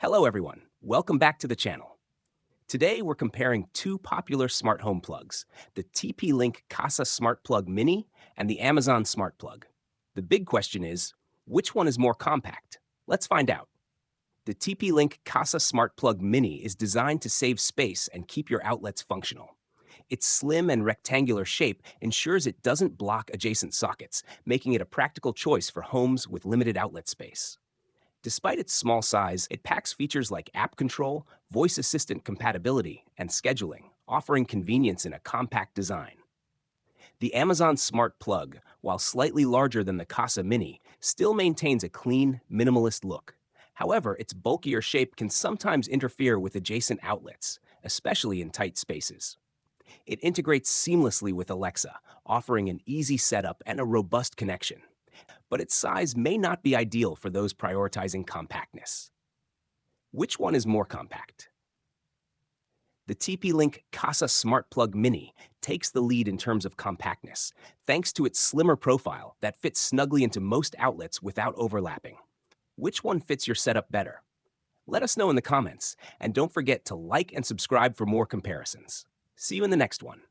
Hello everyone, welcome back to the channel. Today we're comparing two popular smart home plugs, the TP-Link Kasa Smart Plug Mini and the Amazon Smart Plug. The big question is, which one is more compact? Let's find out. The TP-Link Kasa Smart Plug Mini is designed to save space and keep your outlets functional. Its slim and rectangular shape ensures it doesn't block adjacent sockets, making it a practical choice for homes with limited outlet space. Despite its small size, it packs features like app control, voice assistant compatibility, and scheduling, offering convenience in a compact design. The Amazon Smart Plug, while slightly larger than the Kasa Mini, still maintains a clean, minimalist look. However, its bulkier shape can sometimes interfere with adjacent outlets, especially in tight spaces. It integrates seamlessly with Alexa, offering an easy setup and a robust connection. But its size may not be ideal for those prioritizing compactness. Which one is more compact? The TP-Link Kasa Smart Plug Mini takes the lead in terms of compactness, thanks to its slimmer profile that fits snugly into most outlets without overlapping. Which one fits your setup better? Let us know in the comments, and don't forget to like and subscribe for more comparisons. See you in the next one.